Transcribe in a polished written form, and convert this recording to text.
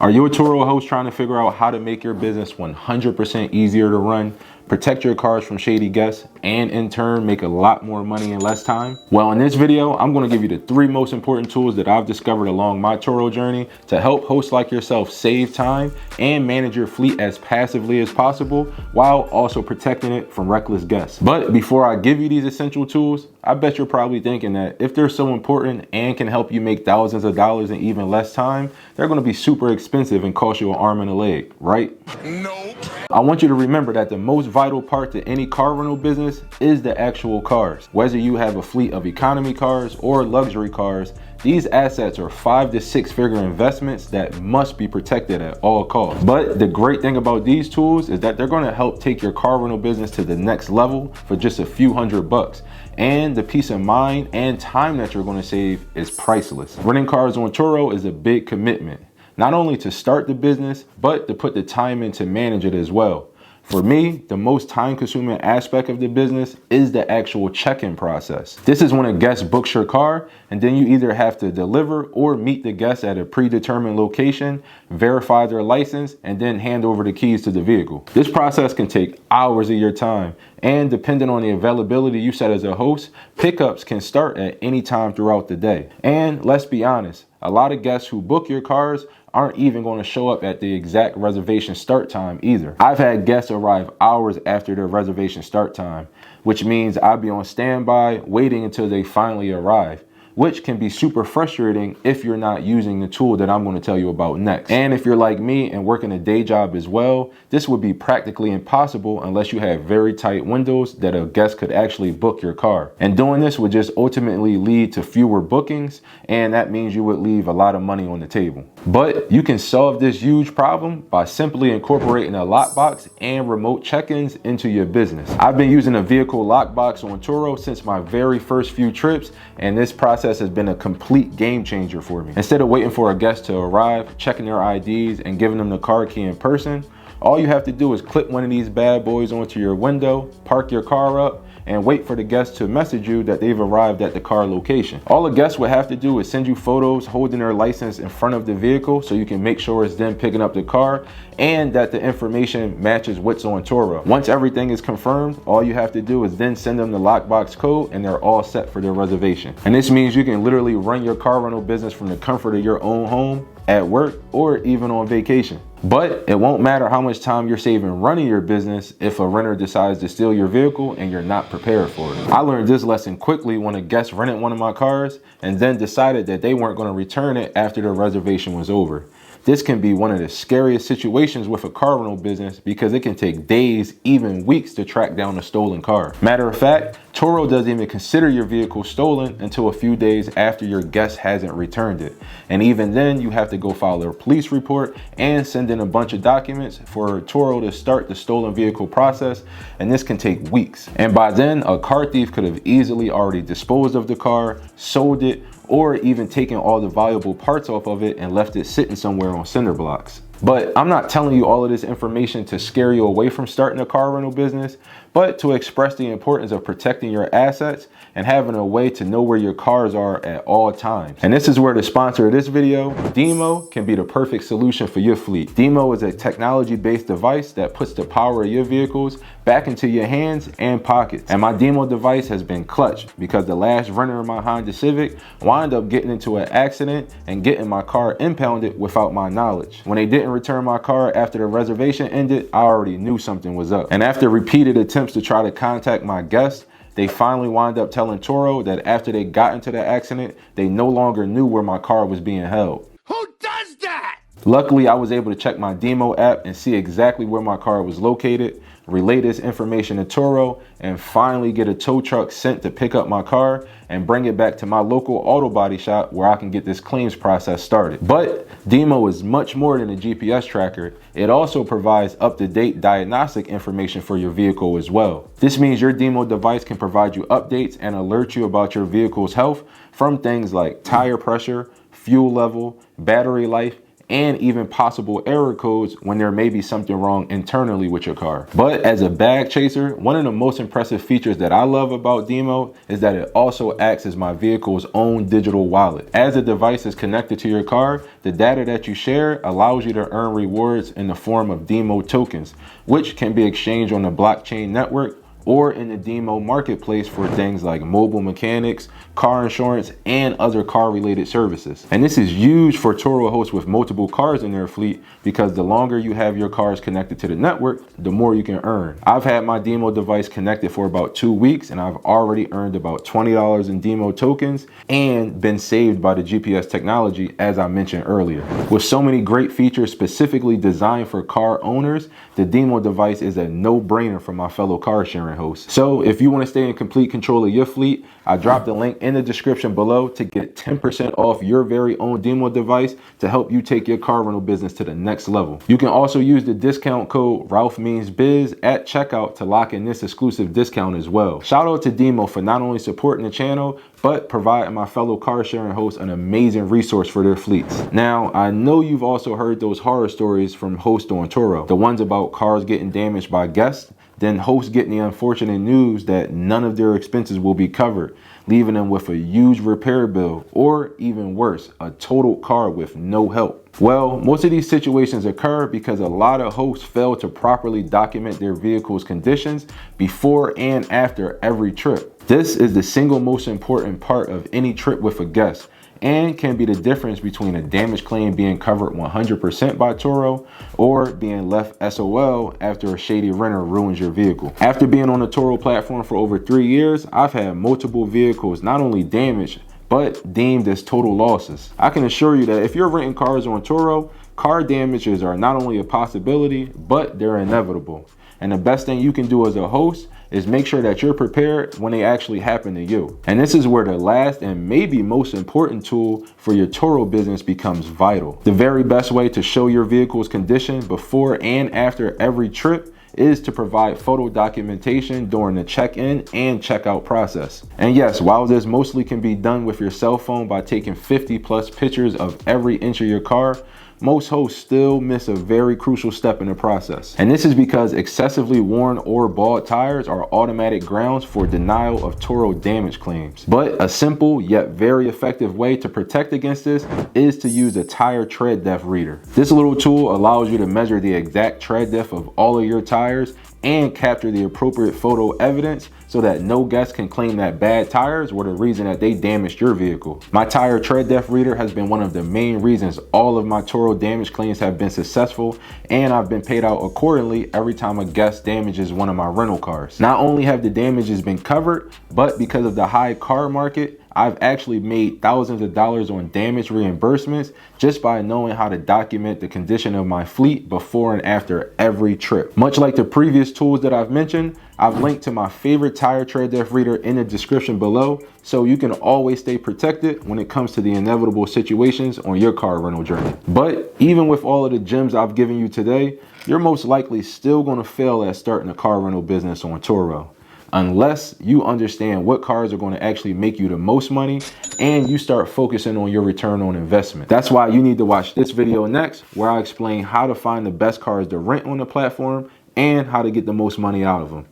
Are you a TURO host trying to figure out how to make your business 100% easier to run, protect your cars from shady guests, and in turn make a lot more money in less time? Well, in this video, I'm going to give you the 3 most important tools that I've discovered along my TURO journey to help hosts like yourself save time and manage your fleet as passively as possible while also protecting it from reckless guests. But before I give you these essential tools, I bet you're probably thinking that if they're so important and can help you make thousands of dollars in even less time, they're going to be super expensive and cost you an arm and a leg, right? Nope. I want you to remember that the most vital part to any car rental business is the actual cars. Whether you have a fleet of economy cars or luxury cars, these assets are 5 to 6 figure investments that must be protected at all costs. But the great thing about these tools is that they're going to help take your car rental business to the next level for just a few $100. And the peace of mind and time that you're going to save is priceless. Renting cars on TURO is a big commitment, not only to start the business, but to put the time in to manage it as well. For me, the most time-consuming aspect of the business is the actual check-in process. This is when a guest books your car, and then you either have to deliver or meet the guest at a predetermined location, verify their license, and then hand over the keys to the vehicle. This process can take hours of your time, and depending on the availability you set as a host, pickups can start at any time throughout the day. And let's be honest, a lot of guests who book your cars aren't even going to show up at the exact reservation start time either. I've had guests arrive hours after their reservation start time, which means I'll be on standby waiting until they finally arrive, which can be super frustrating if you're not using the tool that I'm going to tell you about next. And if you're like me and working a day job as well, this would be practically impossible unless you have very tight windows that a guest could actually book your car. And doing this would just ultimately lead to fewer bookings, and that means you would leave a lot of money on the table. But you can solve this huge problem by simply incorporating a lockbox and remote check-ins into your business. I've been using a vehicle lockbox on TURO since my very first few trips, and this process has been a complete game changer for me. Instead of waiting for a guest to arrive, checking their IDs, and giving them the car key in person, all you have to do is clip one of these bad boys onto your window, park your car up, and wait for the guest to message you that they've arrived at the car location. All the guests would have to do is send you photos holding their license in front of the vehicle so you can make sure it's them picking up the car and that the information matches what's on TURO. Once everything is confirmed, all you have to do is then send them the lockbox code and they're all set for their reservation. And this means you can literally run your car rental business from the comfort of your own home, at work, or even on vacation. But it won't matter how much time you're saving running your business if a renter decides to steal your vehicle and you're not prepared for it. I learned this lesson quickly when a guest rented one of my cars and then decided that they weren't going to return it after their reservation was over. This can be one of the scariest situations with a car rental business because it can take days, even weeks to track down a stolen car. Matter of fact, TURO doesn't even consider your vehicle stolen until a few days after your guest hasn't returned it. And even then, you have to go file a police report and send in a bunch of documents for TURO to start the stolen vehicle process, and this can take weeks. And by then, a car thief could have easily already disposed of the car, sold it, or even taken all the valuable parts off of it and left it sitting somewhere on cinder blocks. But I'm not telling you all of this information to scare you away from starting a car rental business, but to express the importance of protecting your assets and having a way to know where your cars are at all times. And this is where the sponsor of this video, 𝗪𝗪, can be the perfect solution for your fleet. 𝗪𝗪 is a technology-based device that puts the power of your vehicles back into your hands and pockets. And my 𝗪𝗪 device has been clutch because the last renter of my Honda Civic wound up getting into an accident and getting my car impounded without my knowledge. When they didn't return my car after the reservation ended, I already knew something was up. And after repeated attempts to try to contact my guest, they finally wound up telling TURO that after they got into the accident, they no longer knew where my car was being held. Who does that? Luckily, I was able to check my 𝗪𝗪 app and see exactly where my car was located, relay this information to TURO, and finally get a tow truck sent to pick up my car and bring it back to my local auto body shop where I can get this claims process started. But 𝗪𝗪 is much more than a GPS tracker. It also provides up-to-date diagnostic information for your vehicle as well. This means your 𝗪𝗪 device can provide you updates and alert you about your vehicle's health from things like tire pressure, fuel level, battery life, and even possible error codes when there may be something wrong internally with your car. But as a bag chaser, one of the most impressive features that I love about 𝗪𝗲 is that it also acts as my vehicle's own digital wallet. As the device is connected to your car, the data that you share allows you to earn rewards in the form of 𝗪𝗲 tokens, which can be exchanged on the blockchain network or in the 𝗪𝗲 marketplace for things like mobile mechanics, car insurance, and other car-related services. And this is huge for TURO hosts with multiple cars in their fleet, because the longer you have your cars connected to the network, the more you can earn. I've had my 𝗪𝗲 device connected for about 2 weeks, and I've already earned about $20 in 𝗪𝗲 tokens and been saved by the GPS technology, as I mentioned earlier. With so many great features specifically designed for car owners, the 𝗪𝗲 device is a no-brainer for my fellow car sharing hosts. So if you want to stay in complete control of your fleet, I dropped a link in the description below to get 10% off your very own 𝗪𝗲 device to help you take your car rental business to the next level. You can also use the discount code 𝗪𝗲𝗀𝗄𝗃𝗍 at checkout to lock in this exclusive discount as well. Shout out to 𝗪𝗲 for not only supporting the channel, but providing my fellow car sharing hosts an amazing resource for their fleets. Now, I know you've also heard those horror stories from hosts on TURO, the ones about cars getting damaged by guests, then hosts getting the unfortunate news that none of their expenses will be covered, leaving them with a huge repair bill, or even worse, a totaled car with no help. Well, most of these situations occur because a lot of hosts fail to properly document their vehicle's conditions before and after every trip. This is the single most important part of any trip with a guest, and can be the difference between a damage claim being covered 100% by TURO or being left SOL after a shady renter ruins your vehicle. After being on the TURO platform for over 3 years, I've had multiple vehicles not only damaged, but deemed as total losses. I can assure you that if you're renting cars on TURO, car damages are not only a possibility, but they're inevitable. And the best thing you can do as a host is make sure that you're prepared when they actually happen to you. And this is where the last and maybe most important tool for your TURO business becomes vital. The very best way to show your vehicle's condition before and after every trip is to provide photo documentation during the check-in and checkout process. And yes, while this mostly can be done with your cell phone by taking 50+ pictures of every inch of your car, most hosts still miss a very crucial step in the process. And this is because excessively worn or bald tires are automatic grounds for denial of TURO damage claims. But a simple yet very effective way to protect against this is to use a tire tread depth reader. This little tool allows you to measure the exact tread depth of all of your tires and capture the appropriate photo evidence so that no guest can claim that bad tires were the reason that they damaged your vehicle. My tire tread depth reader has been one of the main reasons all of my TURO damage claims have been successful, and I've been paid out accordingly every time a guest damages one of my rental cars. Not only have the damages been covered, but because of the high car market, I've actually made thousands of dollars on damage reimbursements just by knowing how to document the condition of my fleet before and after every trip. Much like the previous tools that I've mentioned, I've linked to my favorite tire tread depth reader in the description below, so you can always stay protected when it comes to the inevitable situations on your car rental journey. But even with all of the gems I've given you today, you're most likely still going to fail at starting a car rental business on TURO, unless you understand what cars are going to actually make you the most money and you start focusing on your return on investment. That's why you need to watch this video next, where I explain how to find the best cars to rent on the platform and how to get the most money out of them.